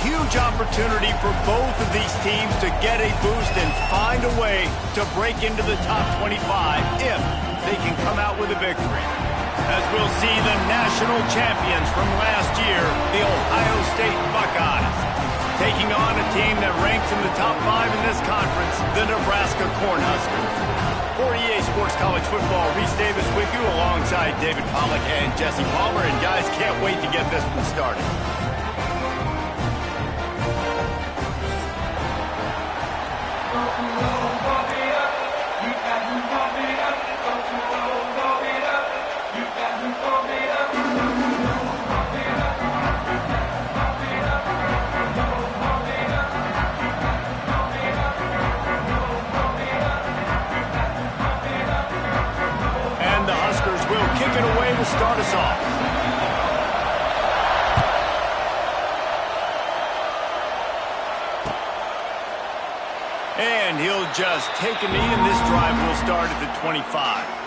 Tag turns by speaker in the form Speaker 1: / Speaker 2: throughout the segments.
Speaker 1: huge opportunity for both of these teams to get a boost and find a way to break into the top 25 if they can come out with a victory. As we'll see the national champions from last year, the Ohio State Buckeyes, taking on a team that ranks in the top 5 in this conference, the Nebraska Cornhuskers. For EA Sports College Football, Reese Davis with you alongside David Pollack and Jesse Palmer. And guys, can't wait to get this one started. To start us off. And he'll just take a knee, and this drive will start at the 25.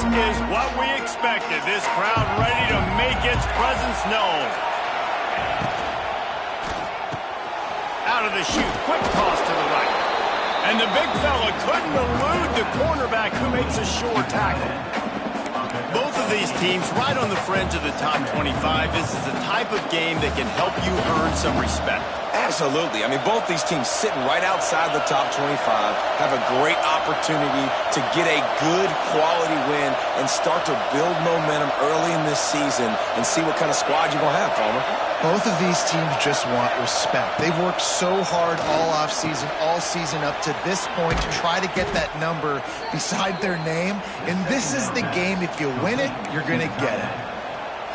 Speaker 1: Is what we expected. This crowd ready to make its presence known. Out of the chute, quick toss to the right. And the big fella couldn't elude the cornerback who makes a sure tackle. Both of these teams right on the fringe of the top 25. This is the type of game that can help you earn some respect.
Speaker 2: Absolutely. I mean, both these teams sitting right outside the top 25 have a great opportunity to get a good quality win and start to build momentum early in this season and see what kind of squad you're going to have, Palmer.
Speaker 3: Both of these teams just want respect. They've worked so hard all offseason, all season up to this point to try to get that number beside their name. And this is the game. If you win it, you're going to get it.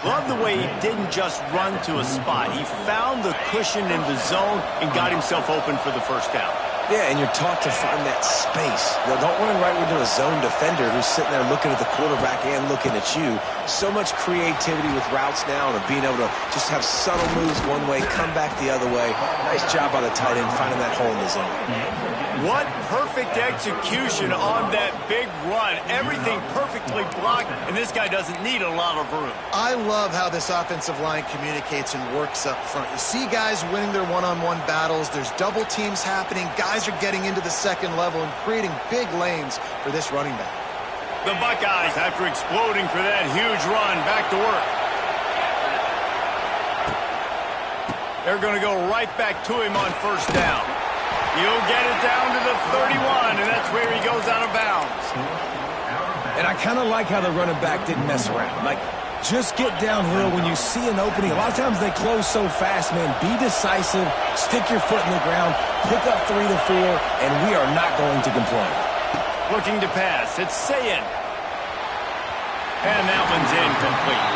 Speaker 1: Love the way he didn't just run to a spot. He found the cushion in the zone and got himself open for the first down.
Speaker 2: Yeah, and you're taught to find that space. Now, don't run right into a zone defender who's sitting there looking at the quarterback and looking at you. So much creativity with routes now and being able to just have subtle moves one way, come back the other way. Nice job by the tight end finding that hole in the zone.
Speaker 1: What perfect execution on that big run. Everything perfectly blocked, and this guy doesn't need a lot of room.
Speaker 3: I love how this offensive line communicates and works up front. You see guys winning their one-on-one battles. There's double teams happening. Guys are getting into the second level and creating big lanes for this running back.
Speaker 1: The Buckeyes, after exploding for that huge run, back to work. They're going to go right back to him on first down. He'll get it down to the 31, and that's where he goes out of bounds.
Speaker 2: And I kind of like how the running back didn't mess around. Like, just get downhill when you see an opening. A lot of times they close so fast, man. Be decisive, stick your foot in the ground, pick up 3 to 4, and we are not going to complain.
Speaker 1: Looking to pass. It's Sayin. And that one's incomplete.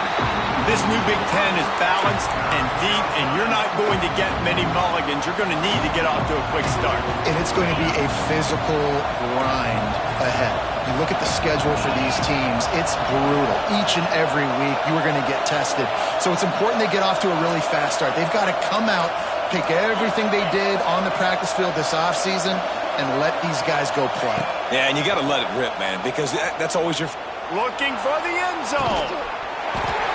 Speaker 1: This new Big Ten is balanced and deep, and you're not going to get many mulligans. You're going to need to get off to a quick start.
Speaker 3: And it's going to be a physical grind ahead. You look at the schedule for these teams, it's brutal. Each and every week, you are going to get tested. So it's important they get off to a really fast start. They've got to come out, pick everything they did on the practice field this offseason, and let these guys go play.
Speaker 2: Yeah, and you got to let it rip, man, because that's always your...
Speaker 1: Looking for the end zone.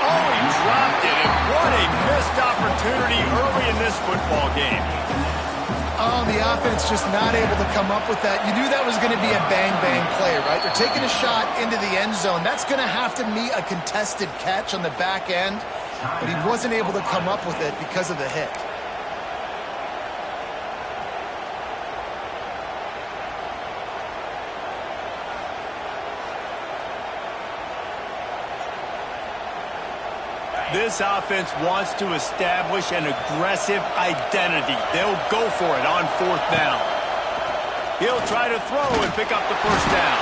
Speaker 1: Oh, he dropped it, and what a missed opportunity early in this football game.
Speaker 3: Oh, the offense just not able to come up with that. You knew that was going to be a bang-bang play, right? They're taking a shot into the end zone. That's going to have to meet a contested catch on the back end, but he wasn't able to come up with it because of the hit.
Speaker 1: This offense wants to establish an aggressive identity. They'll go for it on 4th down. He'll try to throw and pick up the 1st down.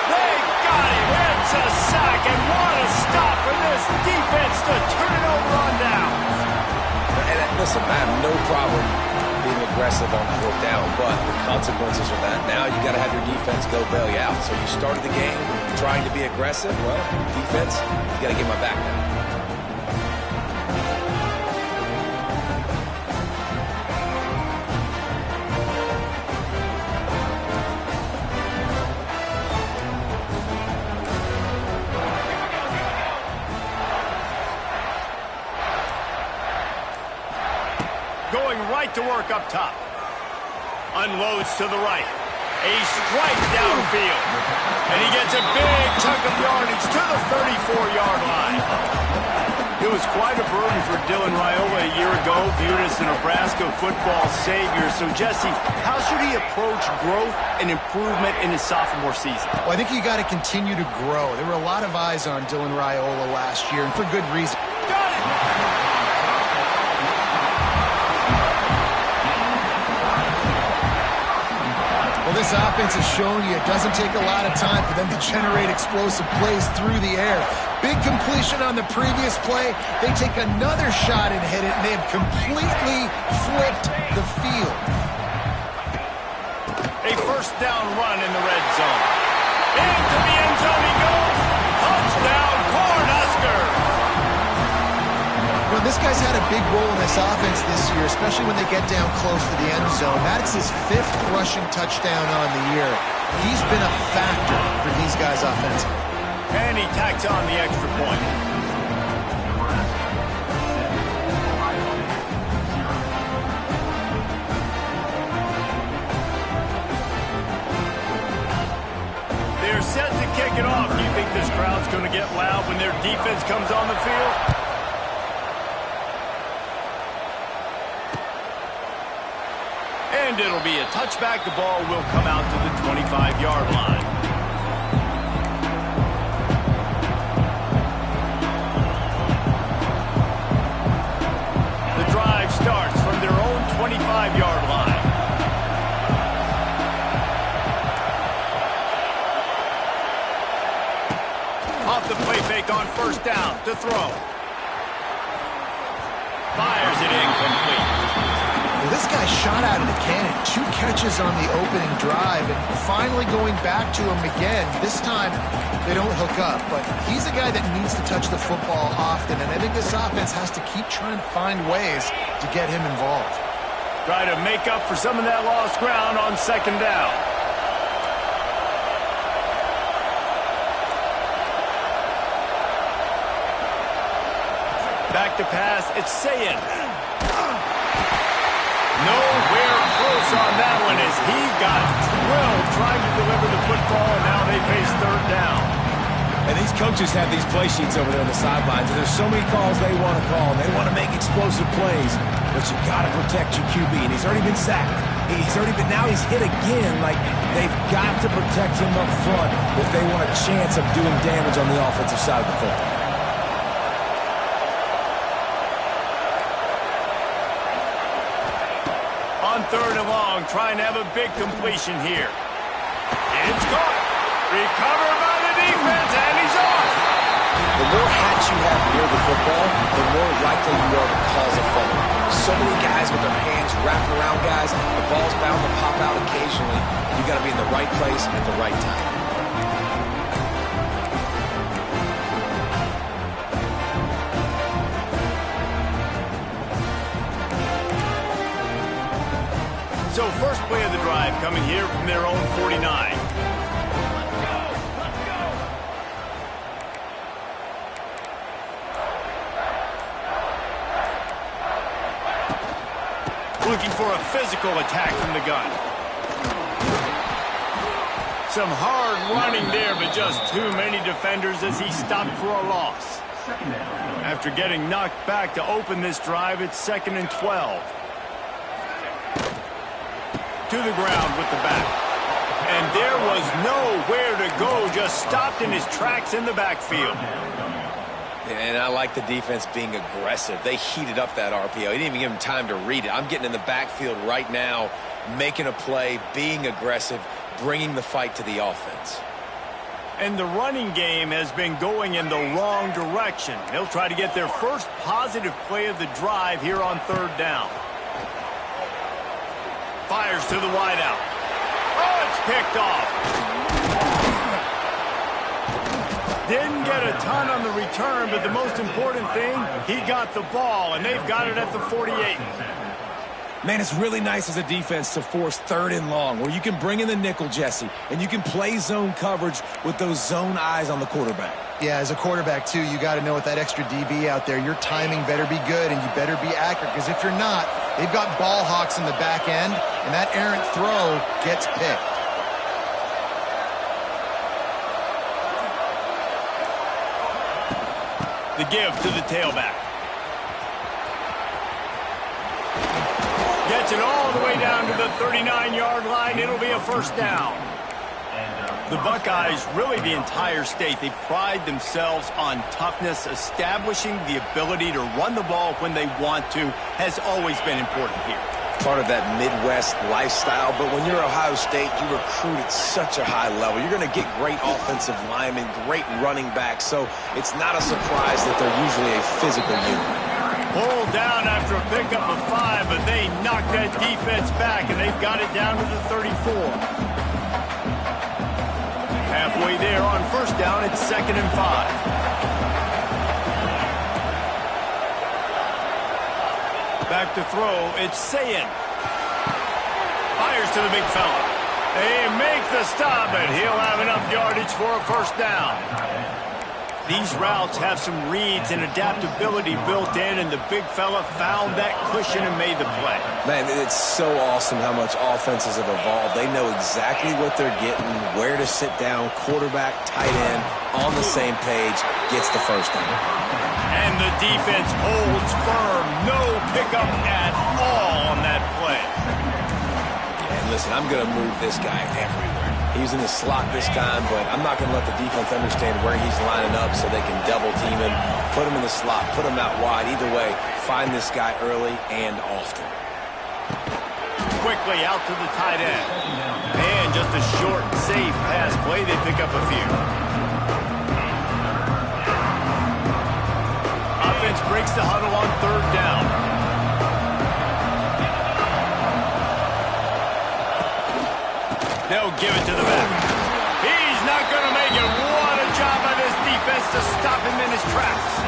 Speaker 1: They got him. It's a sack, and what a stop for this defense to turn it over on downs.
Speaker 2: And listen, I have no problem being aggressive on 4th down, but the consequences of that, now you got to have your defense go bail you out. So you started the game trying to be aggressive. Well, defense, you got to get my back now.
Speaker 1: Going right to work up top. Unloads to the right. A strike downfield. And he gets a big chunk of yardage to the 34-yard line. It was quite a burden for Dylan Raiola a year ago, viewed as the Nebraska football savior. So, Jesse, how should he approach growth and improvement in his sophomore season?
Speaker 3: Well, I think you got to continue to grow. There were a lot of eyes on Dylan Raiola last year, and for good reason.
Speaker 1: Got it!
Speaker 3: Well, this offense has shown you it doesn't take a lot of time for them to generate explosive plays through the air. Big completion on the previous play. They take another shot and hit it, and they have completely flipped the field.
Speaker 1: A 1st down run in the red zone. Into the end zone he goes. Touchdown, Cornhuskers!
Speaker 3: Well, this guy's had a big role in this offense this year, especially when they get down close to the end zone. That's his 5th rushing touchdown on the year. He's been a factor for these guys offensively.
Speaker 1: And he tacks on the extra point. They're set to kick it off. Do you think this crowd's going to get loud when their defense comes on the field? And it'll be a touchback. The ball will come out to the 25-yard line. The drive starts from their own 25-yard line. Off the play fake on 1st down to throw. Fires it incomplete.
Speaker 3: Well, this guy shot out of the cannon. 2 catches on the opening drive, and finally going back to him again. This time, they don't hook up, but he's a guy that needs to touch the football often, and I think this offense has to keep trying to find ways to get him involved.
Speaker 1: Try to make up for some of that lost ground on 2nd down. Back to pass, it's Sayin. Nowhere close on that one as he got drilled trying to deliver the football, and now they face 3rd down.
Speaker 2: And these coaches have these play sheets over there on the sidelines, and there's so many calls they want to call, and they want to make explosive plays, but you got to protect your QB, and he's already been sacked. Now he's hit again. Like, they've got to protect him up front if they want a chance of doing damage on the offensive side of the football.
Speaker 1: On 3rd and long, trying to have a big completion here. It's caught. Recovered by the defense, and he's off.
Speaker 2: The more hats you have near the football, the more likely you are to cause a fumble. So many guys with their hands wrapped around guys, the ball's bound to pop out occasionally. You got to be in the right place at the right time.
Speaker 1: So 1st play of the drive coming here from their own 49. Looking for a physical attack from the gun. Some hard running there, but just too many defenders as he stopped for a loss. After getting knocked back to open this drive, it's 2nd and 12. To the ground with the back. And there was nowhere to go, just stopped in his tracks in the backfield.
Speaker 2: And I like the defense being aggressive. They heated up that RPO. He didn't even give him time to read it. I'm getting in the backfield right now, making a play, being aggressive, bringing the fight to the offense.
Speaker 1: And the running game has been going in the wrong direction. They'll try to get their first positive play of the drive here on 3rd down. Fires to the wideout. Oh, it's picked off. Didn't get a ton on the return, but the most important thing, he got the ball, and they've got it at the 48.
Speaker 2: Man, it's really nice as a defense to force 3rd and long, where you can bring in the nickel, Jesse, and you can play zone coverage with those zone eyes on the quarterback.
Speaker 3: Yeah, as a quarterback, too, you got to know with that extra DB out there, your timing better be good and you better be accurate, because if you're not, they've got ball hawks in the back end, and that errant throw gets picked.
Speaker 1: The give to the tailback. Gets it all the way down to the 39-yard line. It'll be a 1st down. The Buckeyes, really the entire state, they pride themselves on toughness. Establishing the ability to run the ball when they want to has always been important here.
Speaker 2: Part of that Midwest lifestyle, but when you're Ohio State, you recruit at such a high level. You're going to get great offensive linemen, great running backs, so it's not a surprise that they're usually a physical unit.
Speaker 1: Pulled down after a pickup of 5, but they knocked that defense back, and they've got it down to the 34. Halfway there on 1st down, it's 2nd and 5. Back to throw, it's Sayin. Fires to the big fella. They make the stop, and he'll have enough yardage for a 1st down. These routes have some reads and adaptability built in, and the big fella found that cushion and made the play.
Speaker 2: Man, it's so awesome how much offenses have evolved. They know exactly what they're getting, where to sit down, quarterback, tight end, on the same page, gets the 1st down.
Speaker 1: And the defense holds firm. No pickup at all on that play.
Speaker 2: Yeah, and listen, I'm going to move this guy everywhere. He's in the slot this time, but I'm not going to let the defense understand where he's lining up so they can double team him, put him in the slot, put him out wide. Either way, find this guy early and often.
Speaker 1: Quickly out to the tight end. And just a short, safe pass play. They pick up a few. Offense breaks the huddle on 3rd down. They'll give it to the back. He's not going to make it. What a job by this defense to stop him in his tracks.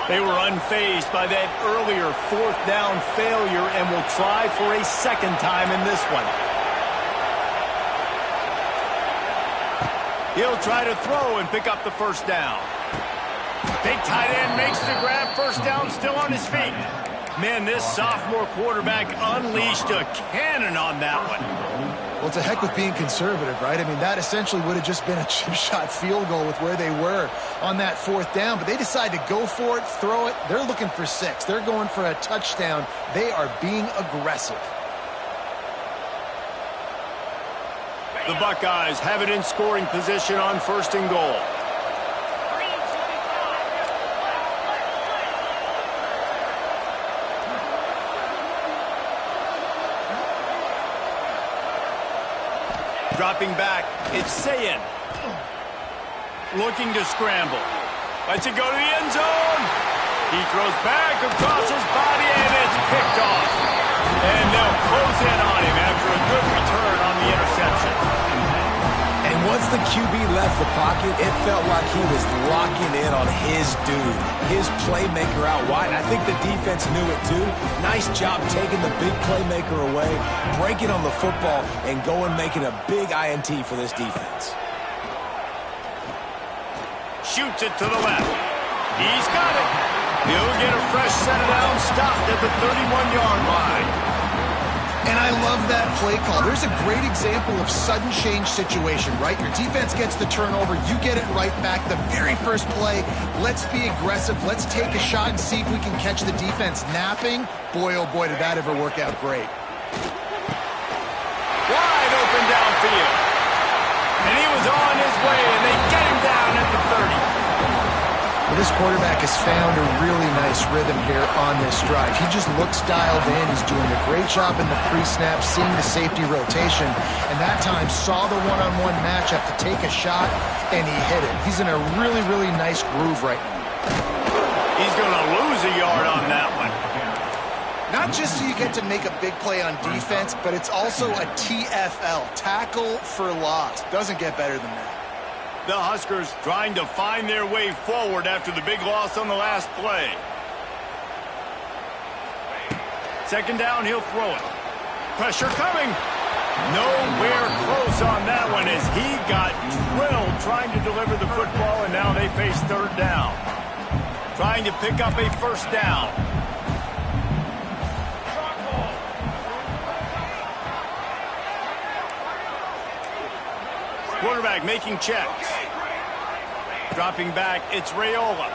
Speaker 1: They were unfazed by that earlier 4th down failure and will try for a 2nd time in this one. He'll try to throw and pick up the 1st down. Big tight end makes the grab. 1st down, still on his feet. Man, this sophomore quarterback unleashed a cannon on that one.
Speaker 3: Well, it's a heck with being conservative, right? I mean, that essentially would have just been a chip shot field goal with where they were on that 4th down. But they decide to go for it, throw it. They're looking for 6. They're going for a touchdown. They are being aggressive.
Speaker 1: The Buckeyes have it in scoring position on 1st and goal. Dropping back, it's Sayin. Looking to scramble. Lets it go to the end zone. He throws back across his body, and it's picked off. And they'll close in on him after a good return on the interception.
Speaker 2: And once the QB left the pocket, it felt like he was locking in on his dude, his playmaker out wide. I think the defense knew it too. Nice job taking the big playmaker away, breaking on the football, and going making a big INT for this defense.
Speaker 1: Shoots it to the left. He's got it. He'll get a fresh set down, stopped at the 31-yard line.
Speaker 3: And I love that play call. There's a great example of sudden change situation, right? Your defense gets the turnover. You get it right back. The very first play, let's be aggressive. Let's take a shot and see if we can catch the defense napping. Boy, oh boy, did that ever work out great.
Speaker 1: Wide open downfield. And he was on his way, and they get him down at the 30.
Speaker 3: Well, this quarterback has found a really nice rhythm here on this drive. He just looks dialed in. He's doing a great job in the pre-snap, seeing the safety rotation, and that time saw the one-on-one matchup to take a shot, and he hit it. He's in a really, really nice groove right now.
Speaker 1: He's going to lose a yard on that one.
Speaker 3: Not just so you get to make a big play on defense, but it's also a TFL, tackle for loss. Doesn't get better than that.
Speaker 1: The Huskers trying to find their way forward after the big loss on the last play. Second down, he'll throw it. Pressure coming. Nowhere close on that one as he got drilled trying to deliver the football, and now they face third down. Trying to pick up a first down. Quarterback making checks. Dropping back, it's Raiola.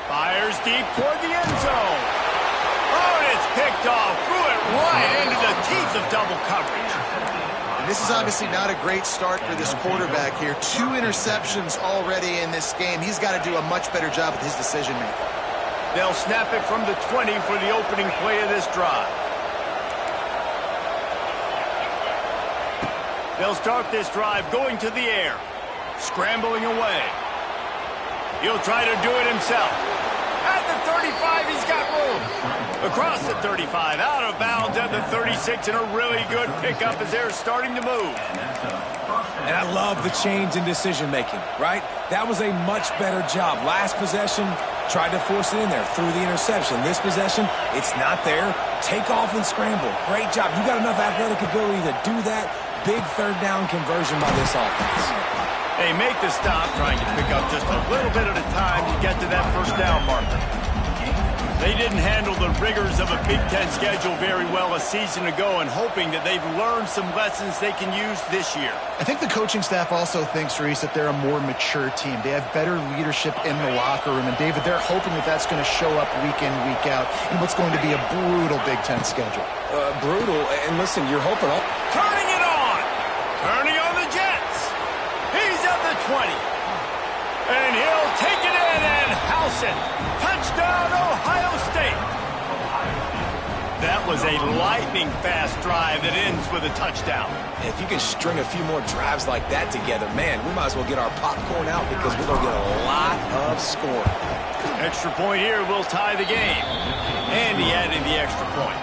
Speaker 1: Fires deep toward the end zone. Oh, and it's picked off. Threw it right into the teeth of double coverage.
Speaker 3: And this is obviously not a great start for this quarterback here. 2 interceptions already in this game. He's got to do a much better job with his decision-making.
Speaker 1: They'll snap it from the 20 for the opening play of this drive. They'll start this drive going to the air. Scrambling away. He'll try to do it himself. At the 35, he's got room. Across the 35, out of bounds at the 36, and a really good pickup as they're starting to move.
Speaker 4: And I love the change in decision-making, right? That was a much better job. Last possession, tried to force it in there, threw the interception. This possession, it's not there. Take off and scramble. Great job. You got enough athletic ability to do that. Big third down conversion by this offense.
Speaker 1: They make the stop, trying to pick up just a little bit at a time to get to that first down marker. They didn't handle the rigors of a Big Ten schedule very well a season ago, and hoping that they've learned some lessons they can use this year.
Speaker 3: I think the coaching staff also thinks, Reese, that they're a more mature team. They have better leadership in the locker room, and David, they're hoping that that's going to show up week in, week out in what's going to be a brutal Big Ten schedule.
Speaker 4: Brutal, and listen, you're hoping...
Speaker 1: Turning it on! Turning on the Jets! He's at the 20. And he'll take it in and house it. Touchdown, Ohio State. That was a lightning-fast drive that ends with a touchdown.
Speaker 2: If you can string a few more drives like that together, man, we might as well get our popcorn out because we're going to get a lot of scoring.
Speaker 1: Extra point here will tie the game. Andy adding the extra point.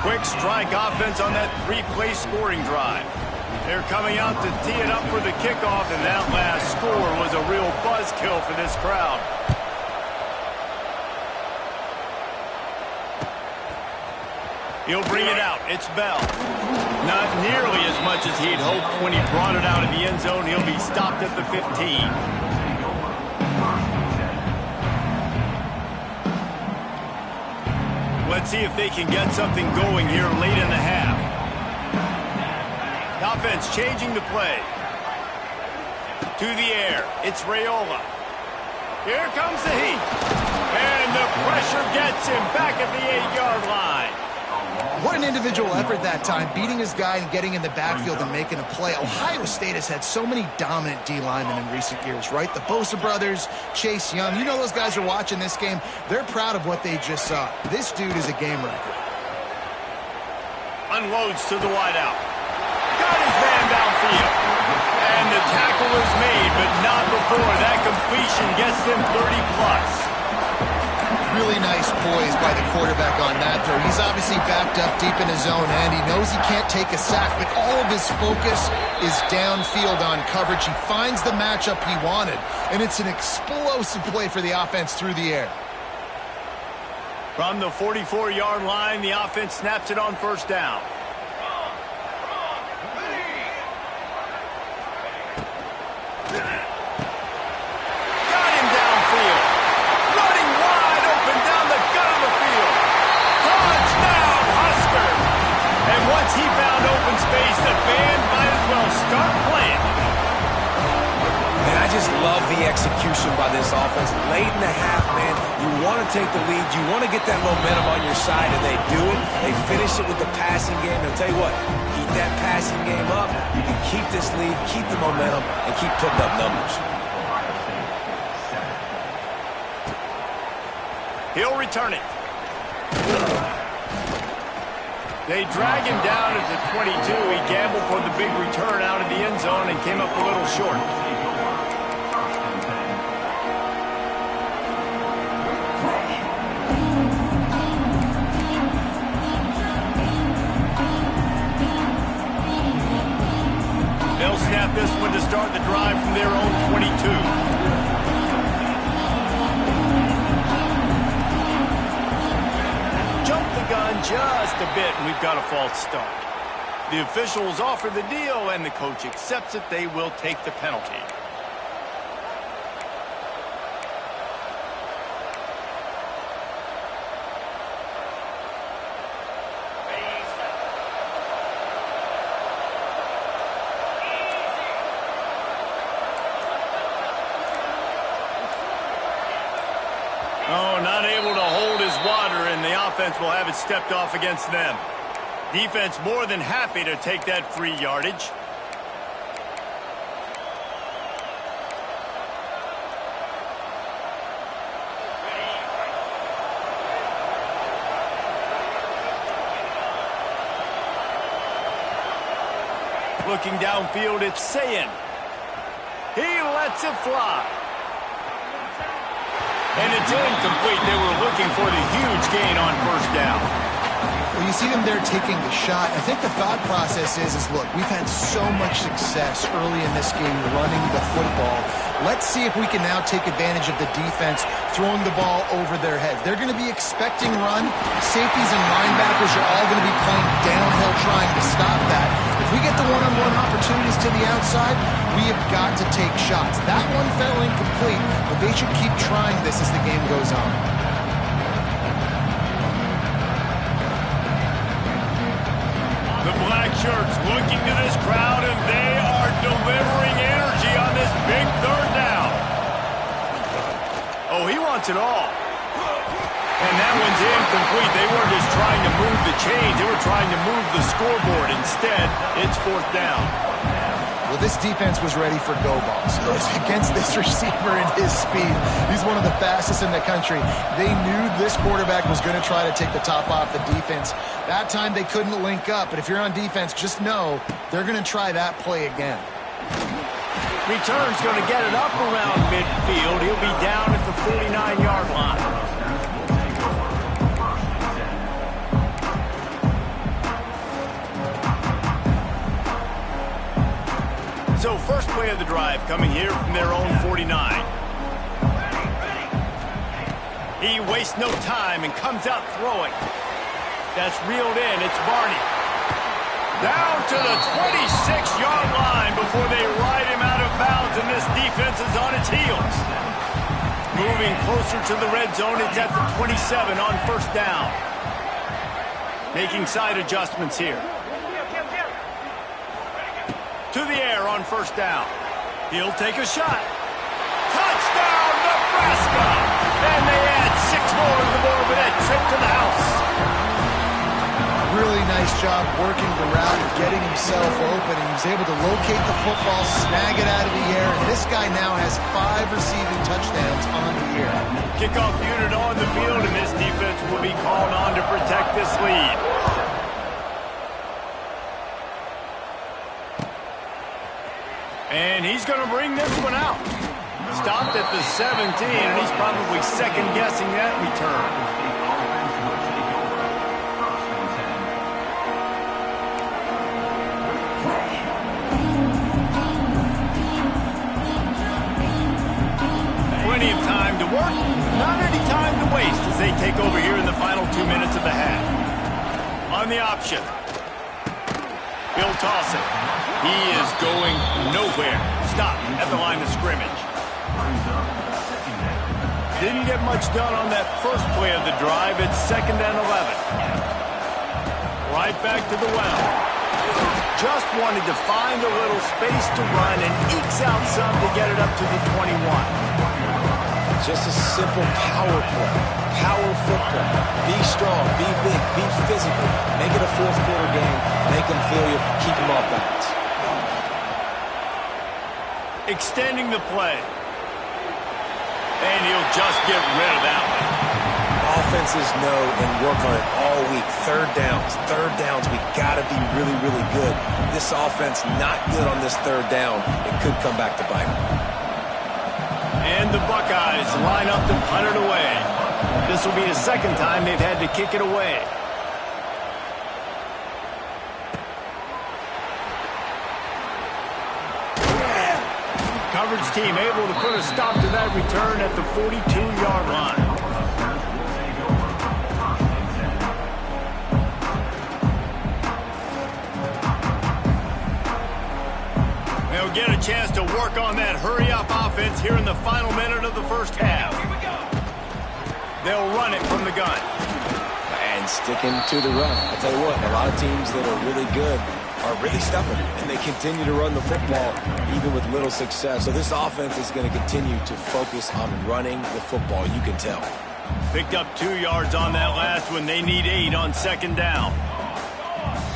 Speaker 1: Quick strike offense on that 3-play scoring drive. They're coming out to tee it up for the kickoff, and that last score was a real buzzkill for this crowd. He'll bring it out. It's Bell. Not nearly as much as he'd hoped when he brought it out of the end zone. He'll be stopped at the 15. Let's see if they can get something going here late in the half. The offense changing the play. To the air. It's Raiola. Here comes the heat. And the pressure gets him back at the 8-yard line.
Speaker 3: What an individual effort that time, beating his guy and getting in the backfield and making a play. Ohio State has had so many dominant D linemen in recent years, right? The Bosa brothers, Chase Young. You know those guys are watching this game. They're proud of what they just saw. This dude is a game wrecker.
Speaker 1: Unloads to the wideout. Got his man downfield. And the tackle is made, but not before. That completion gets them 30+.
Speaker 3: Really nice poise by the quarterback on that throw. He's obviously backed up deep in his own end. He knows he can't take a sack, but all of his focus is downfield on coverage. He finds the matchup he wanted, and it's an explosive play for the offense through the air.
Speaker 1: From the 44-yard line, the offense snaps it on first down. Touchdown, Huskers!
Speaker 4: the execution by this offense. Late in the half, man, you want to take the lead. You want to get that momentum on your side, and they do it. They finish it with the passing game. I'll tell you what, keep that passing game up. You can keep this lead, keep the momentum, and keep putting up numbers.
Speaker 1: He'll return it. They drag him down at the 22. He gambled for the big return out of the end zone and came up a little short. They'll snap this one to start the drive from their own 22. Gun just a bit, and we've got a false start. The officials offer the deal, and the coach accepts it. They will take the penalty. Oh, not able to hold his water, and the offense will have it stepped off against them. Defense more than happy to take that free yardage. Looking downfield, it's Sayin. He lets it fly. And it's incomplete. They were looking for the huge gain on first down.
Speaker 3: Well, you see them there taking the shot. I think the thought process is look, we've had so much success early in this game running the football. Let's see if we can now take advantage of the defense throwing the ball over their heads. They're going to be expecting run. Safeties and linebackers are all going to be playing downhill trying to stop that. If we get the one-on-one opportunities to the outside, we have got to take shots. That one fell incomplete, but they should keep trying this as the game goes on.
Speaker 1: The black shirts looking to this crowd, and they are delivering energy on this big third down. Oh, he wants it all. And that one's incomplete. They weren't just trying to move the chains. They were trying to move the scoreboard. Instead, it's fourth down.
Speaker 3: Well, this defense was ready for go balls. Against this receiver and his speed, he's one of the fastest in the country. They knew this quarterback was going to try to take the top off the defense. That time they couldn't link up, but if you're on defense, just know they're going to try that play again.
Speaker 1: Return's going to get it up around midfield. He'll be down at the 49-yard line. So first play of the drive coming here from their own 49. He wastes no time and comes out throwing. That's reeled in. It's Barney. Down to the 26-yard line before they ride him out of bounds, and this defense is on its heels. Moving closer to the red zone, it's at the 27 on first down. Making side adjustments here. To the air on first down. He'll take a shot. Touchdown, Nebraska! And they add 6 more to the board with that trip to the house.
Speaker 3: Really nice job working the route and getting himself open. He was able to locate the football, snag it out of the air, and this guy now has 5 receiving touchdowns on the year.
Speaker 1: Kickoff unit on the field, and this defense will be called on to protect this lead. And he's going to bring this one out. Stopped at the 17, and he's probably second-guessing that return. Plenty of time to work, not any time to waste as they take over here in the final 2 minutes of the half. On the option. He'll toss it. He is going nowhere. Stop at the line of scrimmage. Didn't get much done on that first play of the drive. It's 2nd and 11. Right back to the well. Just wanted to find a little space to run and ekes out some to get it up to the 21.
Speaker 2: Just a simple power play. Power football. Be strong, be big, be physical. Make it a fourth quarter game. Make them feel you. Keep them off balance.
Speaker 1: Extending the play. And he'll just get rid of that one.
Speaker 2: Offenses know and work on it all week. Third downs, we got to be really, really good. This offense not good on this third down. It could come back to bite them.
Speaker 1: And the Buckeyes line up to punt it away. This will be the second time they've had to kick it away. Coverage team able to put a stop to that return at the 42-yard line. They'll get a chance to work on that hurry-up offense here in the final minute of the first half. They'll run it from the gun.
Speaker 2: And sticking to the run. I'll tell you what, a lot of teams that are really good are really stubborn, and they continue to run the football even with little success. So this offense is going to continue to focus on running the football, you can tell.
Speaker 1: Picked up 2 yards on that last one. They need 8 on second down.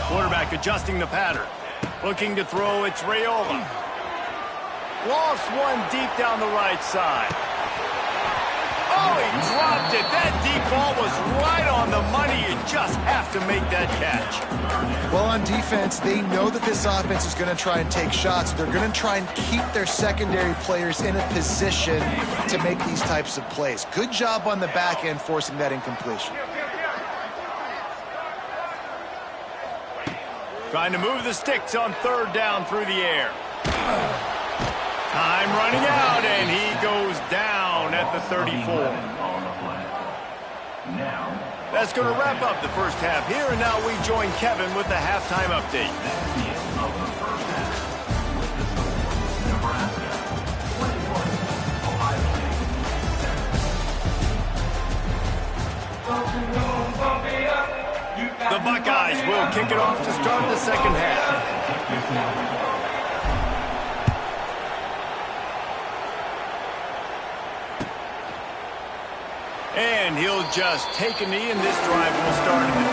Speaker 1: Quarterback adjusting the pattern. Looking to throw, it's Raiola. Lost one deep down the right side. Oh, he dropped it. That deep ball was right on the money. You just have to make that catch.
Speaker 3: Well, on defense, they know that this offense is going to try and take shots. They're going to try and keep their secondary players in a position to make these types of plays. Good job on the back end forcing that incompletion.
Speaker 1: Trying to move the sticks on third down through the air. Time running out, and he goes down at the 34. That's going to wrap up the first half here, and now we join Kevin with the halftime update. The Buckeyes will kick it off to start the second half. And he'll just take a knee, and this drive will start at the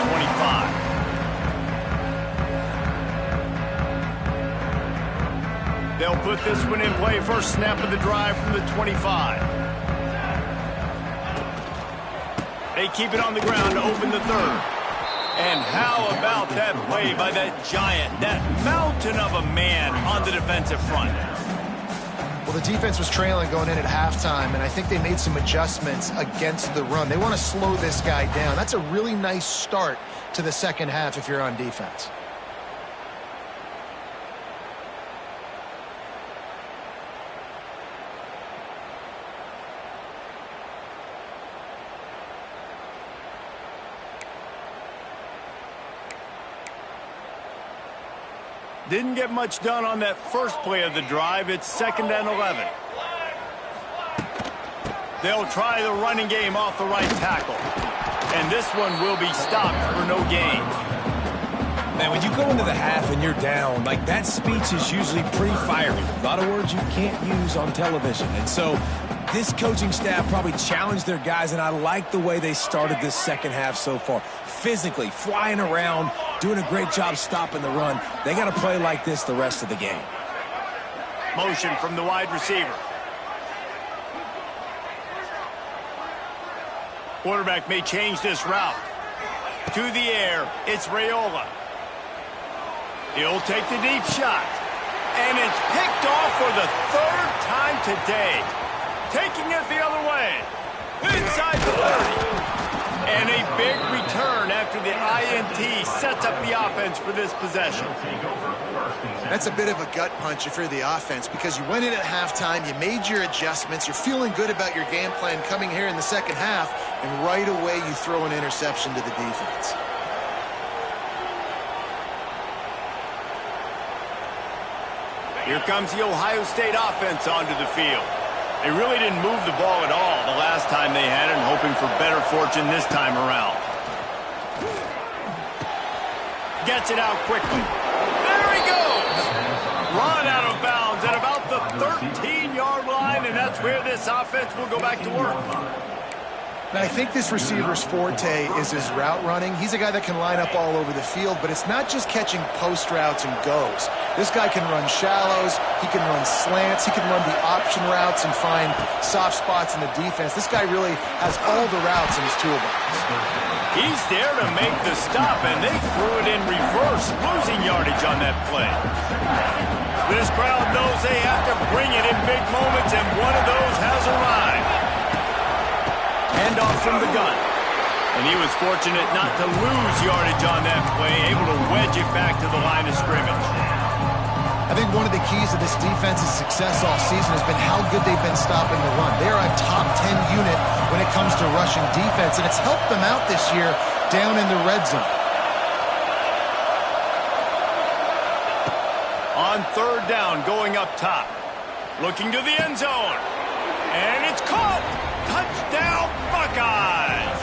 Speaker 1: 25. They'll put this one in play. First snap of the drive from the 25. They keep it on the ground to open the third. And how about that play by that giant, that mountain of a man on the defensive front?
Speaker 3: Well, the defense was trailing going in at halftime, and I think they made some adjustments against the run. They want to slow this guy down. That's a really nice start to the second half if you're on defense.
Speaker 1: Didn't get much done on that first play of the drive. It's 2nd and 11. They'll try the running game off the right tackle. And this one will be stopped for no gain.
Speaker 4: Man, when you go into the half and you're down, like that speech is usually pretty fiery. A lot of words you can't use on television. And so this coaching staff probably challenged their guys, and I like the way they started this second half so far. Physically, flying around, doing a great job stopping the run. They got to play like this the rest of the game.
Speaker 1: Motion from the wide receiver. Quarterback may change this route. To the air, it's Raiola. He'll take the deep shot. And it's picked off for the third time today. Taking it the other way. Inside the 30. And a big return after the INT sets up the offense for this possession.
Speaker 3: That's a bit of a gut punch if you're the offense, because you went in at halftime, you made your adjustments, you're feeling good about your game plan coming here in the second half, and right away you throw an interception to the defense.
Speaker 1: Here comes the Ohio State offense onto the field. They really didn't move the ball at all the last time they had it, and hoping for better fortune this time around. Gets it out quickly. he goes. Run out of bounds at about the 13-yard line, and that's where this offense will go back to work.
Speaker 3: And I think this receiver's forte is his route running. He's a guy that can line up all over the field, but it's not just catching post routes and goes. This guy can run shallows, he can run slants, he can run the option routes and find soft spots in the defense. This guy really has all the routes in his toolbox.
Speaker 1: He's there to make the stop, and they threw it in reverse, losing yardage on that play. This crowd knows they have to bring it in big moments, and one of those has arrived. Handoff from the gun. And he was fortunate not to lose yardage on that play, able to wedge it back to the line of scrimmage.
Speaker 3: I think one of the keys to this defense's success all season has been how good they've been stopping the run. They are a top 10 unit when it comes to rushing defense, and it's helped them out this year down in the red zone.
Speaker 1: On third down, going up top. Looking to the end zone. And it's caught! Touchdown, Buckeyes!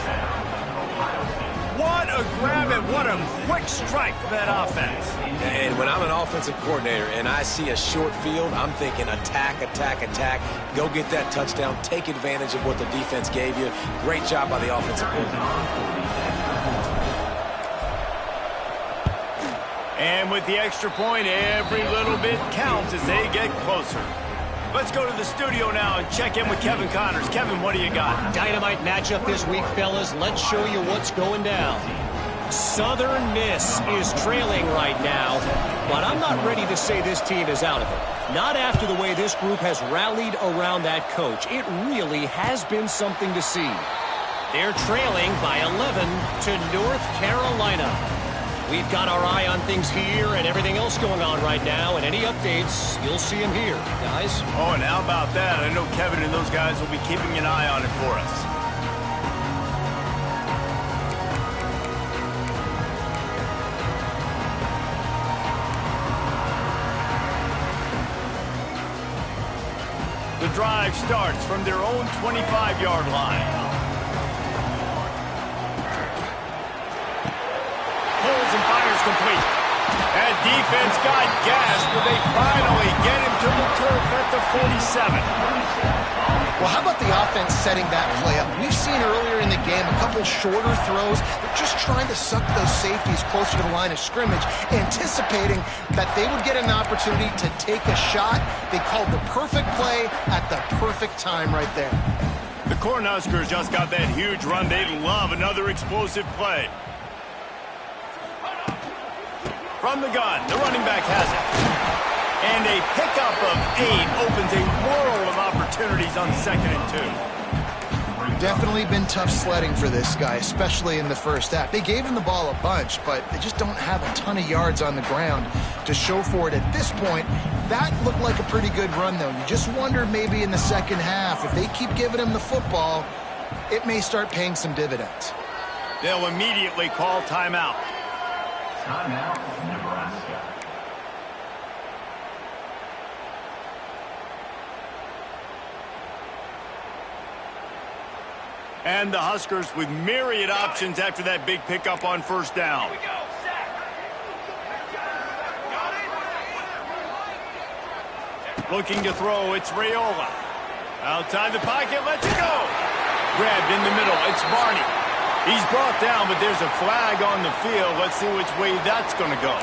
Speaker 1: What a grab and what a quick strike for that offense.
Speaker 2: And when I'm an offensive coordinator and I see a short field, I'm thinking attack, attack, attack. Go get that touchdown. Take advantage of what the defense gave you. Great job by the offensive coordinator.
Speaker 1: And with the extra point, every little bit counts as they get closer. Let's go to the studio now and check in with Kevin Connors. Kevin, what do you got?
Speaker 5: Dynamite matchup this week, fellas. Let's show you what's going down. Southern Miss is trailing right now, but I'm not ready to say this team is out of it. Not after the way this group has rallied around that coach. It really has been something to see. They're trailing by 11 to North Carolina. We've got our eye on things here and everything else going on right now, and any updates, you'll see them here, guys.
Speaker 1: Oh, and how about that? I know Kevin and those guys will be keeping an eye on it for us. The drive starts from their own 25-yard line. Pulls and fires complete. That defense got gassed, but they finally get him to the turf at the 47.
Speaker 3: Well, how about the offense setting that play up? We've seen earlier in the game a couple shorter throws. They're just trying to suck those safeties closer to the line of scrimmage, anticipating that they would get an opportunity to take a shot. They called the perfect play at the perfect time right there.
Speaker 1: The Cornhuskers just got that huge run. They love another explosive play. From the gun, the running back has it. And a pickup of 8 opens a world of opportunities on 2nd and 2.
Speaker 3: Definitely been tough sledding for this guy, especially in the first half. They gave him the ball a bunch, but they just don't have a ton of yards on the ground to show for it at this point. That looked like a pretty good run, though. You just wonder maybe in the second half, if they keep giving him the football, it may start paying some dividends.
Speaker 1: They'll immediately call timeout.
Speaker 6: Timeout, Nebraska.
Speaker 1: And the Huskers with myriad options after that big pickup on first down. Looking to throw, it's Raiola. Outside the pocket, lets it go. Grabbed in the middle, it's Barney. He's brought down, but there's a flag on the field. Let's see which way that's going to go.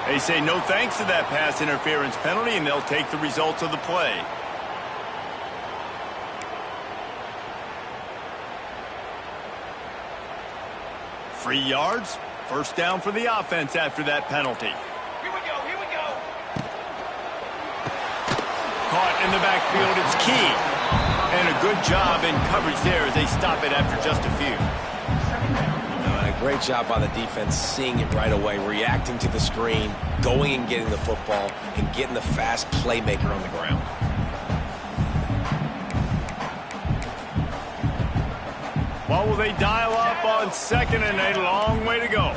Speaker 1: They say no thanks to that pass interference penalty, and they'll take the results of the play. Free yards, first down for the offense after that penalty.
Speaker 6: Here we go, here we go.
Speaker 1: Caught in the backfield, it's Key. And a good job in coverage there as they stop it after just a few.
Speaker 2: A great job by the defense, seeing it right away, reacting to the screen, going and getting the football, and getting the fast playmaker on the ground.
Speaker 1: What will they dial up on 2nd and 8? A long way to go.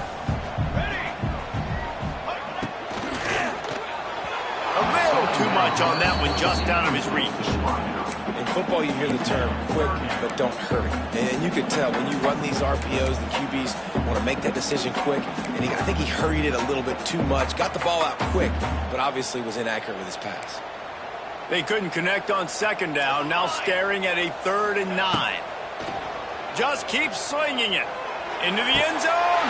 Speaker 1: A little too much on that one, just out of his reach.
Speaker 4: In football, you hear the term quick, but don't hurry. And you could tell when you run these RPOs, the QBs want to make that decision quick. And I think he hurried it a little bit too much, got the ball out quick, but obviously was inaccurate with his pass.
Speaker 1: They couldn't connect on second down, now staring at a 3rd and 9. Just keep slinging it. Into the end zone.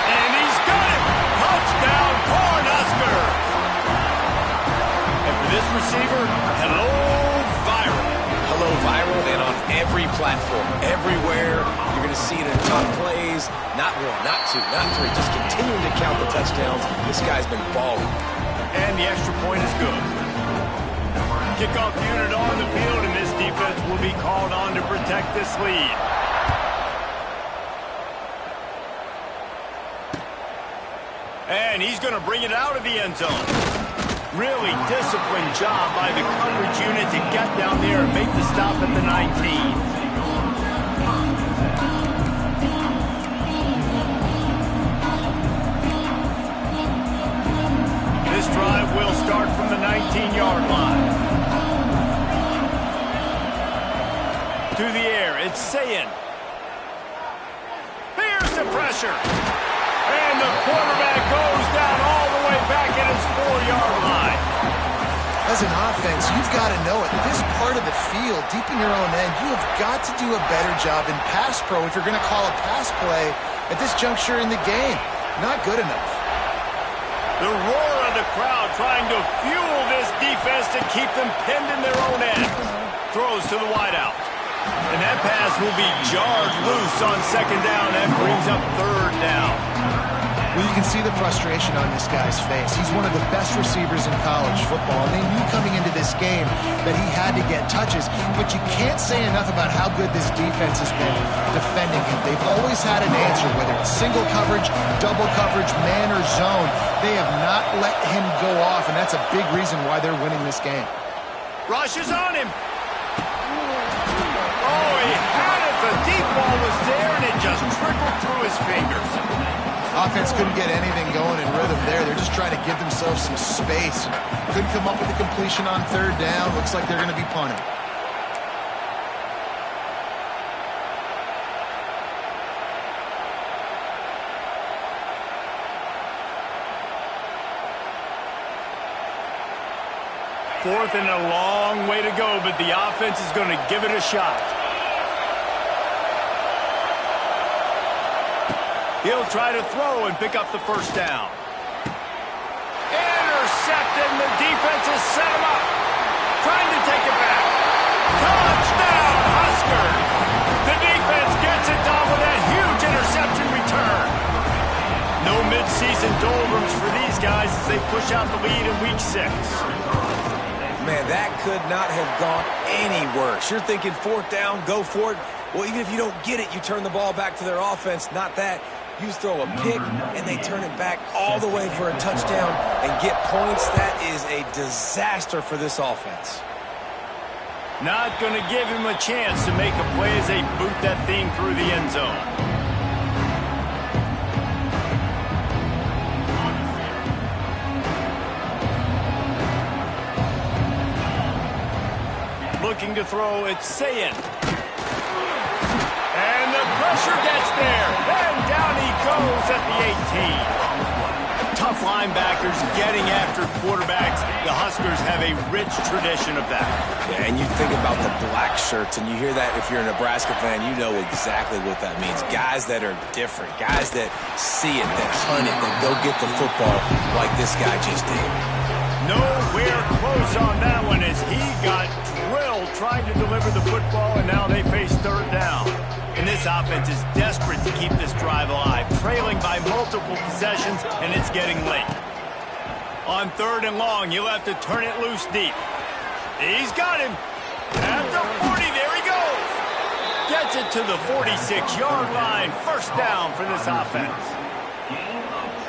Speaker 1: And he's got it. Touchdown, Cornhuskers. And for this receiver, hello, viral.
Speaker 4: Hello, viral, and on every platform, everywhere. You're going to see it in top plays. Not 1, not 2, not 3. Just continuing to count the touchdowns. This guy's been balling.
Speaker 1: And the extra point is good. Kickoff unit on the field, and this defense will be called on to protect this lead. And he's going to bring it out of the end zone. Really disciplined job by the coverage unit to get down there and make the stop at the 19. This drive will start from the 19-yard line. To the air, it's Sayin. Here's the pressure. And the quarterback goes down all the way back at his 4-yard line.
Speaker 3: As an offense, you've got to know it. This part of the field, deep in your own end, you have got to do a better job in pass pro if you're going to call a pass play at this juncture in the game. Not good enough.
Speaker 1: The roar of the crowd trying to fuel this defense to keep them pinned in their own end. Throws to the wideout. And that pass will be jarred loose on second down. That brings up 3rd down.
Speaker 3: Well, you can see the frustration on this guy's face. He's one of the best receivers in college football, and they knew coming into this game that he had to get touches. But you can't say enough about how good this defense has been defending him. They've always had an answer, whether it's single coverage, double coverage, man or zone. They have not let him go off, and that's a big reason why they're winning this game.
Speaker 1: Rush is on him. Oh, he had it. The deep ball was there, and it just trickled through his fingers.
Speaker 3: Offense couldn't get anything going in rhythm there. They're just trying to give themselves some space. Couldn't come up with a completion on 3rd down. Looks like they're going to be punting.
Speaker 1: Fourth and a long way to go, but the offense is going to give it a shot. He'll try to throw and pick up the 1st down. Intercepted, and the defense has set him up. Trying to take it back. Touchdown, Huskers! The defense gets it done with that huge interception return. No midseason doldrums for these guys as they push out the lead in Week 6.
Speaker 4: Man, that could not have gone any worse. You're thinking 4th down, go for it. Well, even if you don't get it, you turn the ball back to their offense. Not that. You throw a pick, and they turn it back all the way for a touchdown and get points. That is a disaster for this offense.
Speaker 1: Not going to give him a chance to make a play as they boot that thing through the end zone. Looking to throw, it's Sayin. And the pressure gets there. And down he goes at the 18. Tough linebackers getting after quarterbacks. The Huskers have a rich tradition of that.
Speaker 4: Yeah, and you think about the black shirts, and you hear that if you're a Nebraska fan, you know exactly what that means. Guys that are different, guys that see it, that hunt it, that go get the football like this guy just did.
Speaker 1: Nowhere close on that one as he got drilled trying to deliver the football, and now they face 3rd down. And this offense is desperate to keep this drive alive, trailing by multiple possessions, and it's getting late. On 3rd and long, you'll have to turn it loose deep. He's got him. At the 40, there he goes. Gets it to the 46-yard line. 1st down for this offense.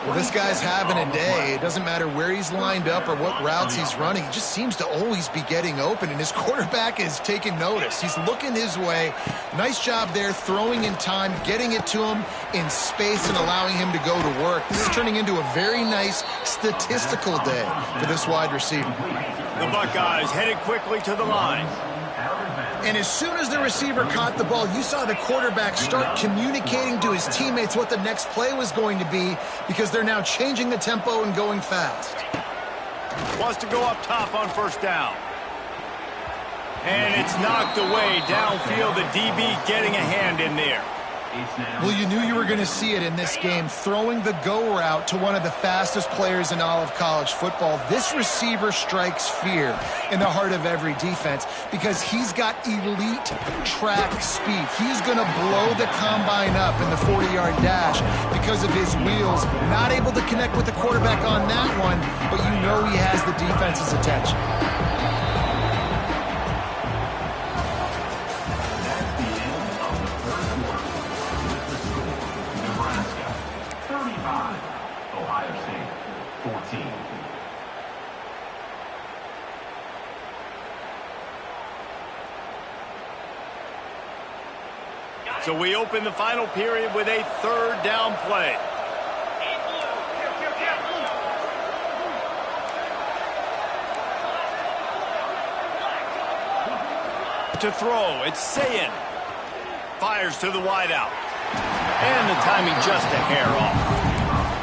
Speaker 3: Well, this guy's having a day. It doesn't matter where he's lined up or what routes he's running. He just seems to always be getting open, and his quarterback is taking notice. He's looking his way. Nice job there, throwing in time, getting it to him in space and allowing him to go to work. This is turning into a very nice statistical day for this wide receiver.
Speaker 1: The Buckeyes headed quickly to the line.
Speaker 3: And as soon as the receiver caught the ball, you saw the quarterback start communicating to his teammates what the next play was going to be because they're now changing the tempo and going fast.
Speaker 1: Wants to go up top on first down. And it's knocked away downfield. The DB getting a hand in there.
Speaker 3: Well, you knew you were going to see it in this game, throwing the go route to one of the fastest players in all of college football. This receiver strikes fear in the heart of every defense because he's got elite track speed. He's going to blow the combine up in the 40-yard dash because of his wheels. Not able to connect with the quarterback on that one, but you know he has the defense's attention.
Speaker 1: So we open the final period with a third down play. To throw, it's Sayin. Fires to the wideout. And the timing just a hair off.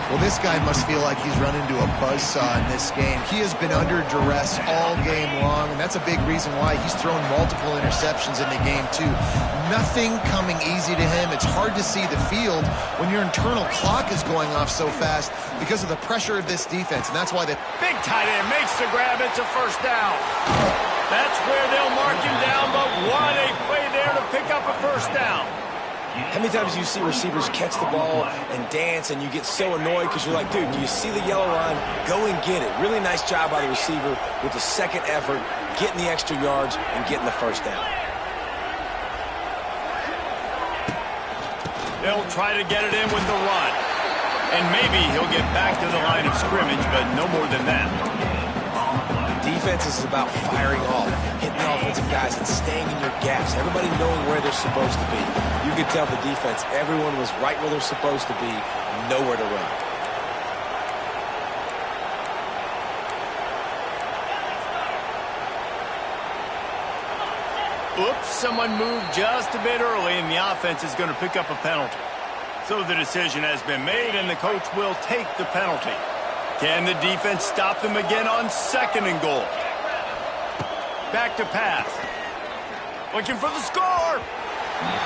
Speaker 3: Well, this guy must feel like he's run into a buzzsaw in this game. He has been under duress all game long, and that's a big reason why he's thrown multiple interceptions in the game, too. Nothing coming easy to him. It's hard to see the field when your internal clock is going off so fast because of the pressure of this defense, and that's why the
Speaker 1: big tight end makes the grab. It's a first down. That's where they'll mark him down, but what a play there to pick up a first down.
Speaker 2: How many times do you see receivers catch the ball and dance and you get so annoyed because you're like, dude, do you see the yellow line? Go and get it. Really nice job by the receiver with the second effort, getting the extra yards and getting the first down.
Speaker 1: They'll try to get it in with the run. And maybe he'll get back to the line of scrimmage, but no more than that.
Speaker 2: Defense is about firing off, hitting the offensive guys, and staying in your gaps. Everybody knowing where they're supposed to be. You could tell the defense, everyone was right where they're supposed to be, nowhere to run.
Speaker 1: Oops, someone moved just a bit early, and the offense is going to pick up a penalty. So the decision has been made, and the coach will take the penalty. Can the defense stop them again on second and goal? Back to pass. Looking for the score.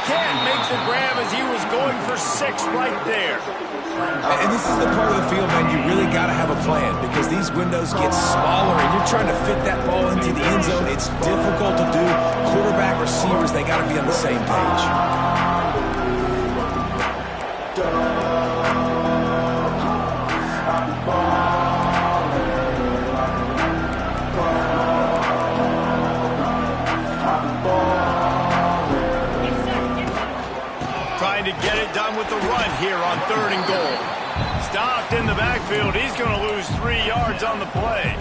Speaker 1: Can't make the grab as he was going for 6 right there.
Speaker 4: And this is the part of the field, man, you really got to have a plan because these windows get smaller and you're trying to fit that ball into the end zone. It's difficult to do. Quarterback, receivers, they got to be on the same page.
Speaker 1: Trying to get it done with the run here on third and goal. Stopped in the backfield. He's going to lose 3 yards on the play.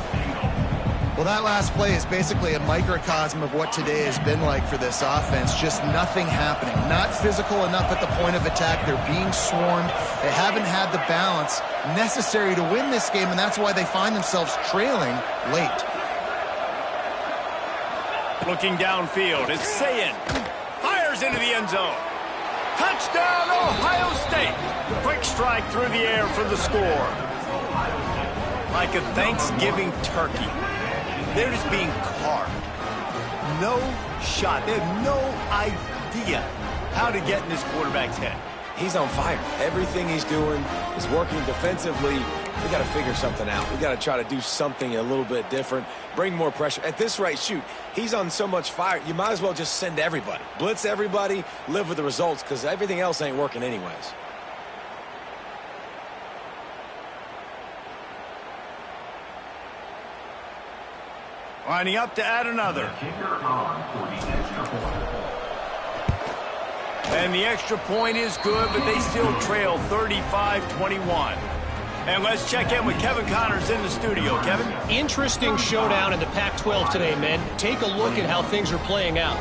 Speaker 3: Well, that last play is basically a microcosm of what today has been like for this offense. Just nothing happening. Not physical enough at the point of attack. They're being swarmed. They haven't had the balance necessary to win this game, and that's why they find themselves trailing late.
Speaker 1: Looking downfield, it's Sayin. Fires into the end zone. Touchdown, Ohio State. Quick strike through the air for the score. Like a Thanksgiving turkey. They're just being carved. No shot. They have no idea how to get in this quarterback's head.
Speaker 2: He's on fire. Everything he's doing is working defensively. We got to figure something out. We got to try to do something a little bit different. Bring more pressure. At this rate, shoot, he's on so much fire, you might as well just send everybody. Blitz everybody, live with the results, because everything else ain't working anyways.
Speaker 1: Lining up to add another. And the extra point is good, but they still trail 35-21. And let's check in with Kevin Connors in the studio. Kevin?
Speaker 5: Interesting showdown in the Pac-12 today, men. Take a look at how things are playing out.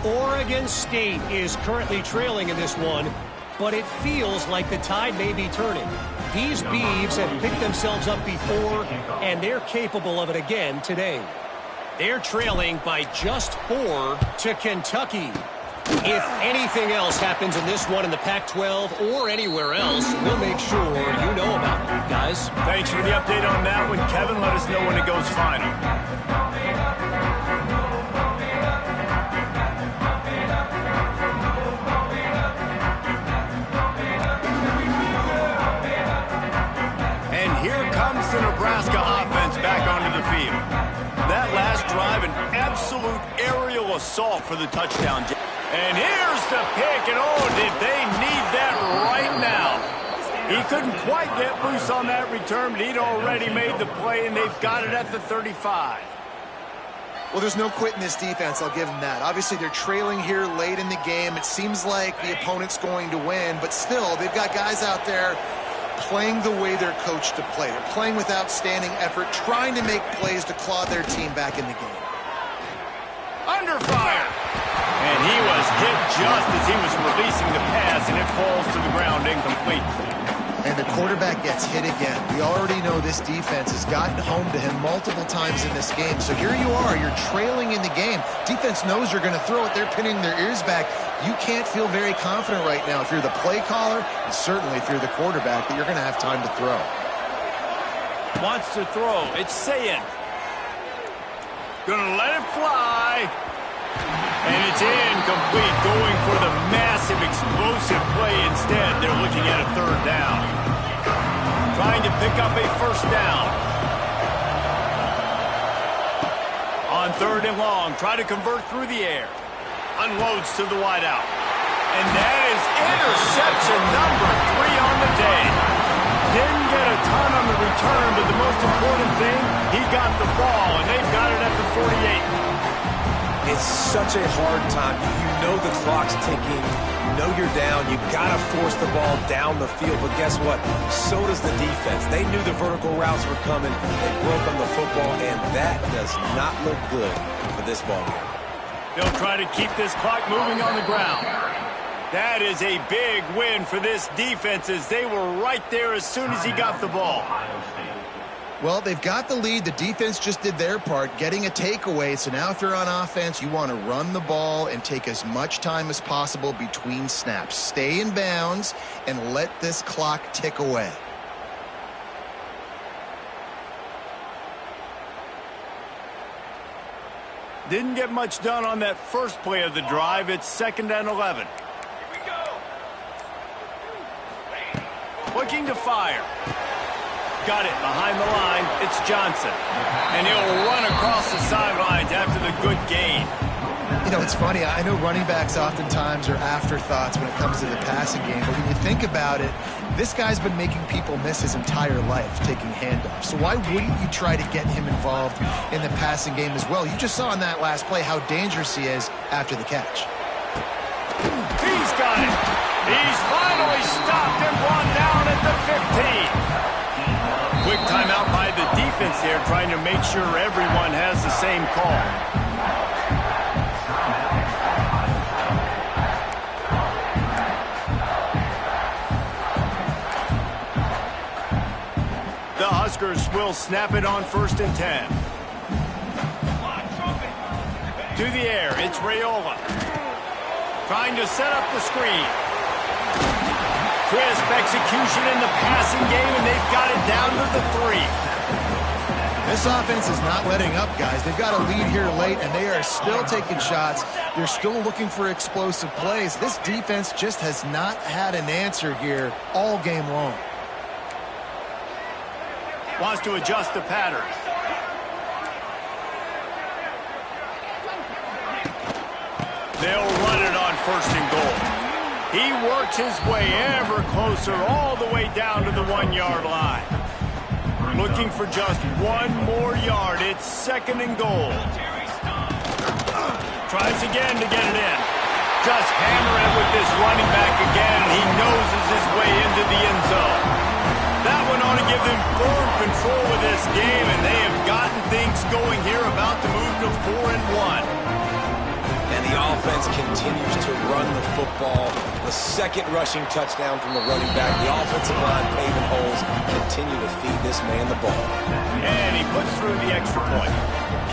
Speaker 5: Oregon State is currently trailing in this one, but it feels like the tide may be turning. These Beavs have picked themselves up before, and they're capable of it again today. They're trailing by just 4 to Kentucky. If anything else happens in this one in the Pac-12 or anywhere else, we'll make sure you know about it, guys.
Speaker 1: Thanks for the update on that one, Kevin. Let us know when it goes final. And here comes the Nebraska offense back onto the field. That last drive, an absolute aerial assault for the touchdown. And here's the pick, and oh, did they need that right now. He couldn't quite get loose on that return, but he'd already made the play, and they've got it at the 35.
Speaker 3: Well, there's no quit in this defense, I'll give them that. Obviously, they're trailing here late in the game. It seems like the opponent's going to win, but still, they've got guys out there playing the way they're coached to play. They're playing with outstanding effort, trying to make plays to claw their team back in the game.
Speaker 1: Under fire. And he was hit just as he was releasing the pass, and it falls to the ground incomplete.
Speaker 3: And the quarterback gets hit again. We already know this defense has gotten home to him multiple times in this game. So here you are, you're trailing in the game. Defense knows you're going to throw it. They're pinning their ears back. You can't feel very confident right now if you're the play caller, and certainly if you're the quarterback, that you're going to have time to throw.
Speaker 1: Wants to throw. It's Sayin. Gonna let it fly. And it's incomplete, going for the massive, explosive play instead. They're looking at a third down. Trying to pick up a first down. On third and long, try to convert through the air. Unloads to the wideout. And that is interception number 3 on the day. Didn't get a ton on the return, but the most important thing, he got the ball, and they've got it at the 48.
Speaker 2: It's such a hard time. You know the clock's ticking. You know you're down. You got to force the ball down the field. But guess what? So does the defense. They knew the vertical routes were coming. They broke on the football, and that does not look good for this ball game.
Speaker 1: They'll try to keep this clock moving on the ground. That is a big win for this defense, as they were right there as soon as he got the ball.
Speaker 3: Well, they've got the lead. The defense just did their part, getting a takeaway. So now if you're on offense, you want to run the ball and take as much time as possible between snaps. Stay in bounds and let this clock tick away.
Speaker 1: Didn't get much done on that first play of the drive. It's 2nd and 11. Looking to fire. Got it behind the line. It's Johnson. And he'll run across the sidelines after the good gain.
Speaker 3: You know, it's funny. I know running backs oftentimes are afterthoughts when it comes to the passing game. But when you think about it, this guy's been making people miss his entire life taking handoffs. So why wouldn't you try to get him involved in the passing game as well? You just saw in that last play how dangerous he is after the catch.
Speaker 1: He's got it. He's finally stopped and brought down at the 15. Quick timeout by the defense there, trying to make sure everyone has the same call. The Huskers will snap it on 1st and 10. To the air, it's Raiola. Trying to set up the screen. Crisp execution in the passing game, and they've got it down to the 3.
Speaker 3: This offense is not letting up, guys. They've got a lead here late, and they are still taking shots. They're still looking for explosive plays. This defense just has not had an answer here all game long.
Speaker 1: Wants to adjust the pattern. They'll run it on 1st and goal. He works his way ever closer all the way down to the 1-yard line. Looking for just 1 more yard. It's 2nd and goal. Tries again to get it in. Just hammer it with this running back again. He noses his way into the end zone. That one ought to give them firm control of this game, and they have gotten things going here, about to move to 4-1.
Speaker 2: And the offense can
Speaker 4: continues to run the football. The second rushing touchdown from the running back. The offensive line paving holes. Continue to feed this man the ball.
Speaker 1: And he puts through the extra point.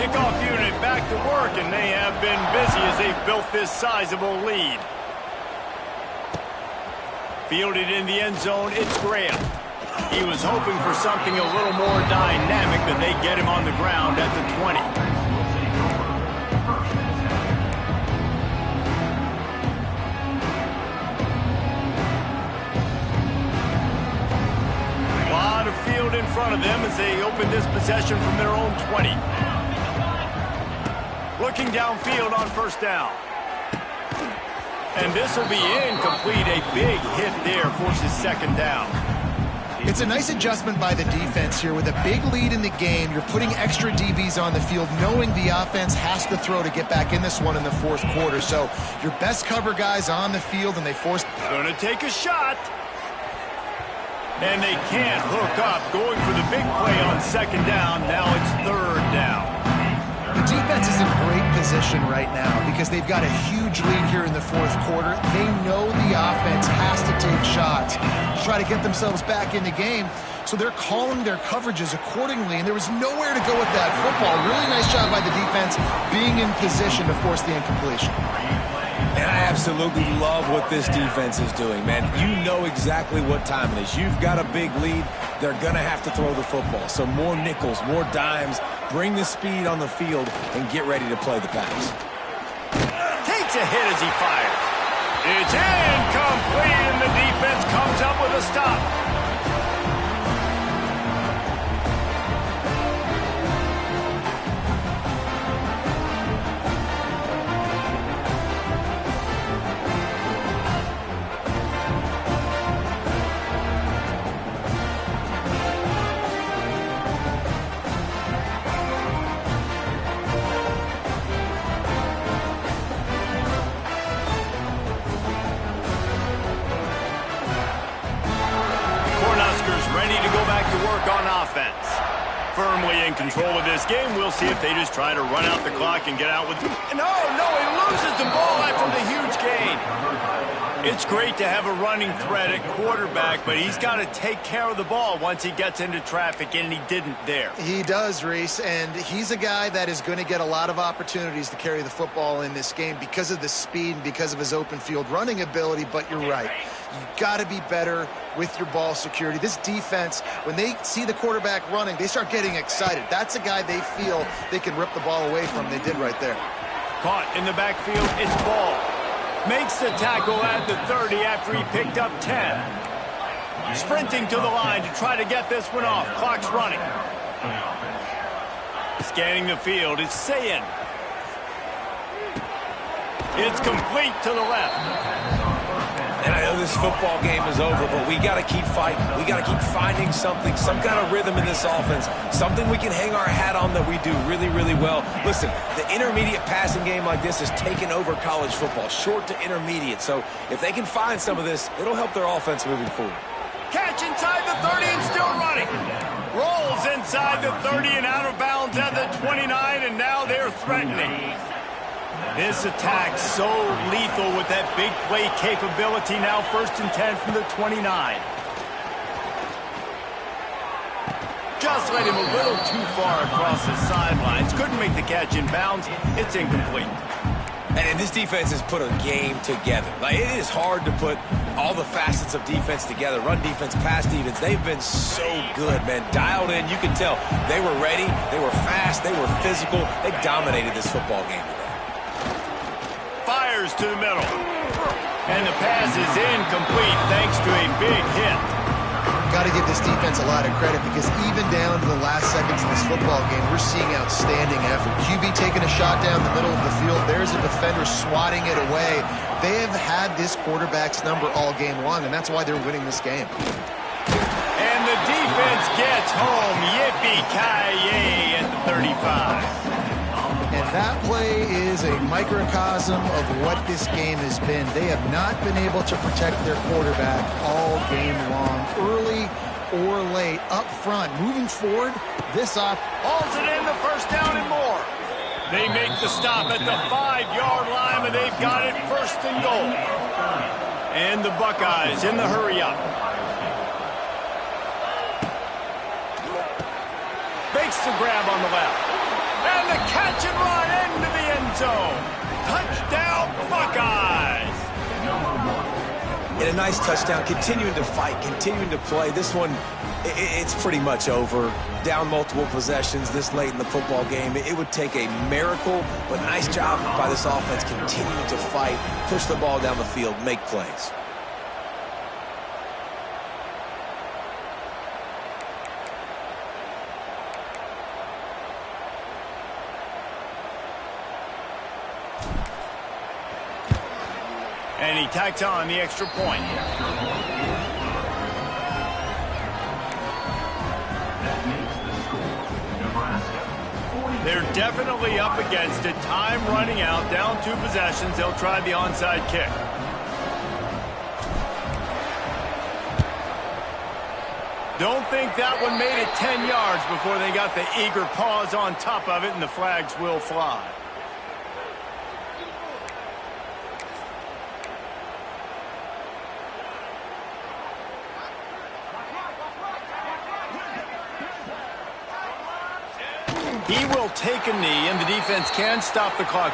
Speaker 1: Kickoff unit back to work, and they have been busy as they've built this sizable lead. Fielded in the end zone, it's Graham. He was hoping for something a little more dynamic, but they get him on the ground at the 20. A lot of field in front of them as they open this possession from their own 20. Looking downfield on first down. And this will be incomplete. A big hit there forces second down.
Speaker 3: It's a nice adjustment by the defense here. With a big lead in the game, you're putting extra DBs on the field, knowing the offense has to throw to get back in this one in the fourth quarter. So your best cover guys on the field, and they force...
Speaker 1: Going to take a shot. And they can't hook up. Going for the big play on second down. Now it's third down.
Speaker 3: The defense is in great position right now because they've got a huge lead here in the fourth quarter. They know the offense has to take shots to try to get themselves back in the game. So they're calling their coverages accordingly, and there was nowhere to go with that football. Really nice job by the defense being in position to force the incompletion.
Speaker 4: And I absolutely love what this defense is doing, man. You know exactly what time it is. You've got a big lead. They're going to have to throw the football. So more nickels, more dimes. Bring the speed on the field and get ready to play the pass.
Speaker 1: Takes a hit as he fires. It's incomplete, and the defense comes up with a stop. Firmly in control of this game. We'll see if they just try to run out the clock and get out with... No, he loses the ball after the huge gain. It's great to have a running threat at quarterback, but he's got to take care of the ball once he gets into traffic, and he didn't there.
Speaker 3: He does, Reese, and he's a guy that is going to get a lot of opportunities to carry the football in this game because of the speed and because of his open field running ability, but you're right. You've got to be better with your ball security. This defense, when they see the quarterback running, they start getting excited. That's a guy they feel they can rip the ball away from. They did right there.
Speaker 1: Caught in the backfield, it's Ball. Makes the tackle at the 30 after he picked up 10. Sprinting to the line to try to get this one off. Clock's running. Scanning the field, it's Sayin. It's complete to the left.
Speaker 4: And I know this football game is over, but we got to keep fighting. We got to keep finding something, some kind of rhythm in this offense, something we can hang our hat on that we do really, really well. Listen, the intermediate passing game like this has taken over college football, short to intermediate. So if they can find some of this, it'll help their offense moving forward.
Speaker 1: Catch inside the 30 and still running. Rolls inside the 30 and out of bounds at the 29, and now they're threatening. This attack so lethal with that big play capability. Now 1st and 10 from the 29. Just let him a little too far across the sidelines. Couldn't make the catch in bounds. It's incomplete.
Speaker 4: And this defense has put a game together. Like, it is hard to put all the facets of defense together. Run defense, pass defense. They've been so good, man. Dialed in. You can tell they were ready. They were fast. They were physical. They dominated this football game today.
Speaker 1: Fires to the middle. And the pass is incomplete thanks to a big hit.
Speaker 3: Got to give this defense a lot of credit because even down to the last seconds of this football game, we're seeing outstanding effort. QB taking a shot down the middle of the field. There's a defender swatting it away. They have had this quarterback's number all game long, and that's why they're winning this game.
Speaker 1: And the defense gets home. Yippee-ki-yay at the 35.
Speaker 3: And that play is a microcosm of what this game has been. They have not been able to protect their quarterback all game long, early or late, up front. Moving forward, this up.
Speaker 1: Holds it in the 1st down and more. They make the stop at the 5-yard line, and they've got it first and goal. And the Buckeyes in the hurry-up. Makes the grab on the left. And the catch and run into the end zone. Touchdown, Buckeyes!
Speaker 2: And a nice touchdown, continuing to fight, continuing to play. This one, it's pretty much over. Down multiple possessions this late in the football game. It would take a miracle, but nice job by this offense continuing to fight, push the ball down the field, make plays.
Speaker 1: And he tacks on the extra point. They're definitely up against it. Time running out. Down 2 possessions. They'll try the onside kick. Don't think that one made it 10 yards before they got the eager paws on top of it, and the flags will fly. He will take a knee, and the defense can stop the clock.